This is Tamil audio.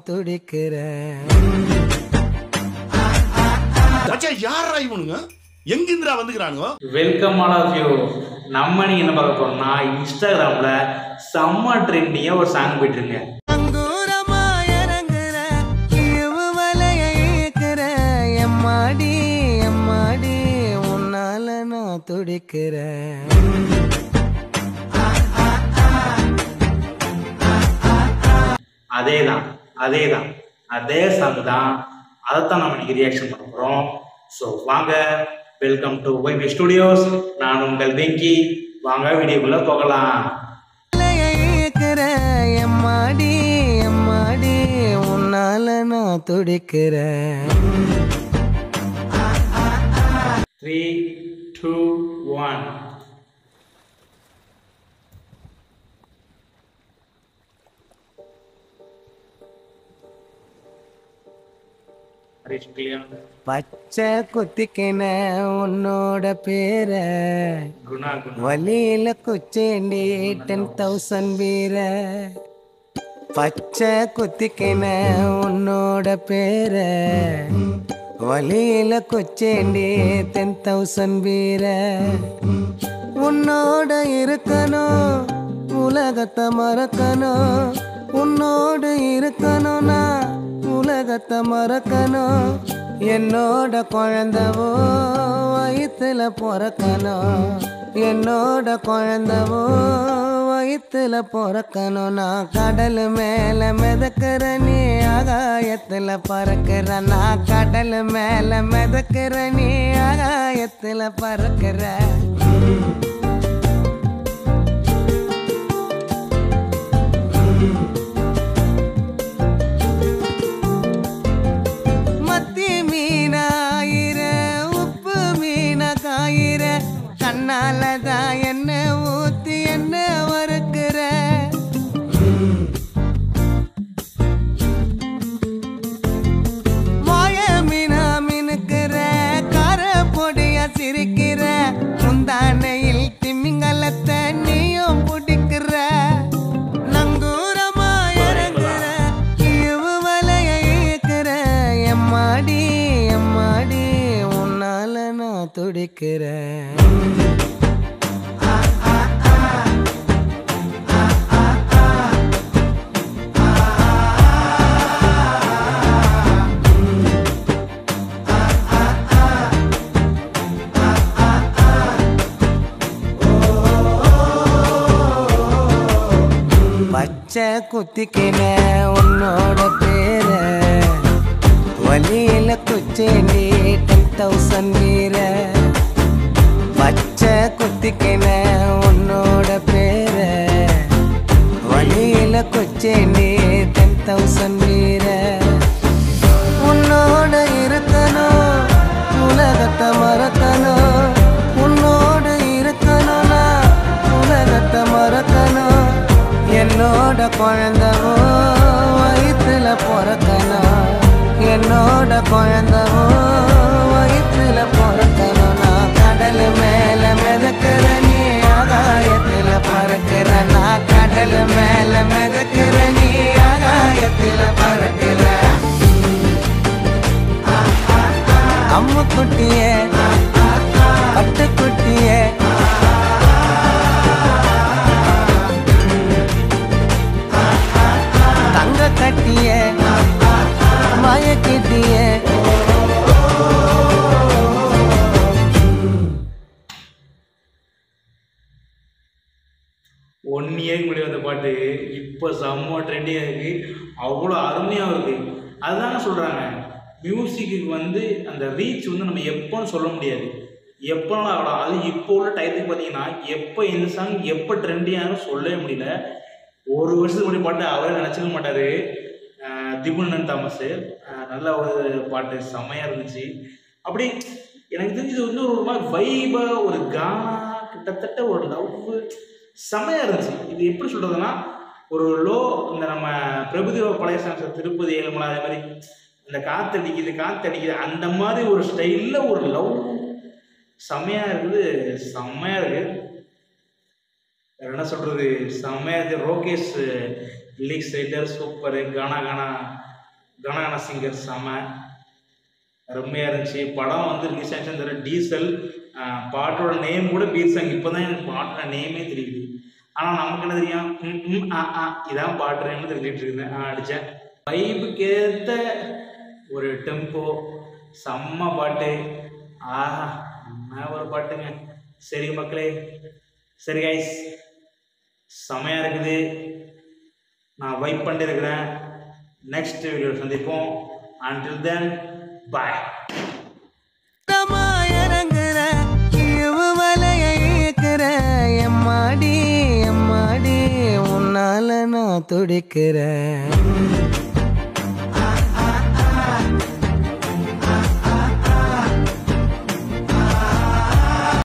துடிக்கிறேன். யாரா இவனுங்க எங்கிந்திரா வந்துக்கிறானுங்க? Welcome all of you. நம்ம நீங்க என்ன பார்க்க போறோம்னா இன்ஸ்டாகிராம்ல செம்ம ட்ரெண்டிங்கா ஒரு சாங் போயிட்டு இருக்கு. அங்கூரமா இறங்குற இவு வலைய ஈக்குற எம்மாடி எம்மாடி உன்னால நான் துடிக்கிறேன். அதேதான் அதே சாங் தான். அதைத்தான் நம்ம இன்னைக்கு ரியாக்ஷன் பண்ண போறோம். ஸோ வாங்க, வெல்கம் டு வைபி ஸ்டுடியோஸ். நான் உங்கள் வெங்கி. வாங்க வீடியோக்குள்ள போகலாம். எம்மாடி எம்மாடி உன்னால நான் துடிக்கிறேன். 3, 2, 1. பச்சை குத்திக்கின உன்னோட பேர குணா வலியில குச்சேண்டி 10,000 வீர. பச்சை குத்திக்கின உன்னோட பேர வலியில குச்சேண்டி 10,000 வீர. உன்னோட இருக்கணும் உலகத்தை மறக்கணும். உன்னோடு இருக்கணும்னா உலகத்தை மறக்கணும். என்னோட குழந்தவோ வயிற்றுல பிறக்கணும். என்னோட குழந்தவோ வயிற்றுல பிறக்கணும். நான் கடல் மேல மிதக்கிற நீ ஆகாயத்துல பறக்கிற. நான் கடல் மேல மிதக்கிற நீ ஆகாயத்துல பறக்கிற. கண்ணாலதான் என்ன ஊத்தி என்ன வறுக்கிற. வாய மீனா மினுக்கிற கார பொடியா சிரிக்கிற. முந்தானையில் திமிங்கலத்தை நீயும் பிடிக்கிற. நங்கூரமா இறங்குற இவு வலைய ஈக்குற. எம்மாடி எம்மாடி உன்னால நான் துடிக்கிறேன். பச்சை குத்திக்கின உன்னோட பேர வலியில குச்சேண்டி 10,000 வீர. பச்சை குத்திக்கின உன்னோட பேர வலியில குச்சேண்டி 10,000 வீர. உன்னோட இருக்கணும் உலகத்தை மறக்கணும். உன்னோடு இருக்கணும்னா உலகத்தை மறக்கணும். என்னோட குழந்தவோ வயிற்றுல பிறக்கணும். என்னோட குழந்தவோ வயிற்றுல பிறக்கணும். நான் கடல் மேல மிதக்கிற நீ ஆகாயத்துல பறக்கிற. நான் கடல் மேல மிதக்கிற நீ ஆகாயத்துல பறக்கிற. அம்மு குட்டியே பட்டுக்குட்டியே தங்க கட்டிய மயக்கிட்டிய. 1 இயருக்கு முன்னாடி வந்த பாட்டு இப்போ செம்ம ட்ரெண்டியாக இருக்கு. அவ்வளோ அருமையாக இருக்கு. அதுதாங்க சொல்கிறாங்க, மியூசிக்கு வந்து அந்த ரீச் வந்து நம்ம எப்போன்னு சொல்ல முடியாது. எப்போனாலும் ஆகலாம். அது இப்போ உள்ள டைத்துக்கு பார்த்தீங்கன்னா எப்போ இந்த சாங் எப்போ ட்ரெண்டியாக சொல்லவே முடியல. ஒரு வருஷத்துக்கு முன்னாடி பாட்டு அவரே நினச்சிக்க மாட்டார். திபுனன் தாமஸ் நல்ல ஒரு பாட்டு செம்மையாக இருந்துச்சு. அப்படி எனக்கு தெரிஞ்சது வந்து ஒரு மாதிரி வைபாக ஒரு கானா கிட்டத்தட்ட ஒரு லவ் செம்மையாக இருந்துச்சு. இது எப்படி சொல்கிறதுனா ஒரு லோ இந்த நம்ம பிரபுதேவ பழைய சாங்ஸ் திருப்பதி ஏழுமலை அதே மாதிரி இந்த காற்றடிக்குது அந்த மாதிரி ஒரு ஸ்டைலில் ஒரு லவ் செம்மையாக இருக்குது. செம்மையாக இருக்குது. வேறு என்ன சொல்கிறது, செம்மையாக இருக்குது. Rokesh lyrics writer super. கானா கனகன சிங்கர் செம அருமையாக இருந்துச்சு. படம் வந்து ரிலீஸ் ஆச்சுன்னு தெரியல, டீசல். பாட்டோட நேம் கூட பீட் சாங். இப்போ தான் எனக்கு பாட்டோட நேமே தெரியுது. ஆனால் நமக்கு என்ன தெரியும், இதான் பாட்டுறேன்னு தெரிஞ்சிட்டு இருந்தேன். அடித்தேன். வைபுக்கு ஏற்ற ஒரு டெம்போ, செம்ம பாட்டு. ஆஹா, என்ன ஒரு பாட்டுங்க. சரி மக்களே, சரி கைஸ், செமையாக இருக்குது. நான் வைப் பண்ணிருக்கிறேன். நெக்ஸ்ட் வீடியோ சந்திப்போம். அன்டில் தென் பாய். இறங்குற வலைய இயக்குற எம்மாடி எம்மாடி உன்னால நான் துடிக்கிறேன்.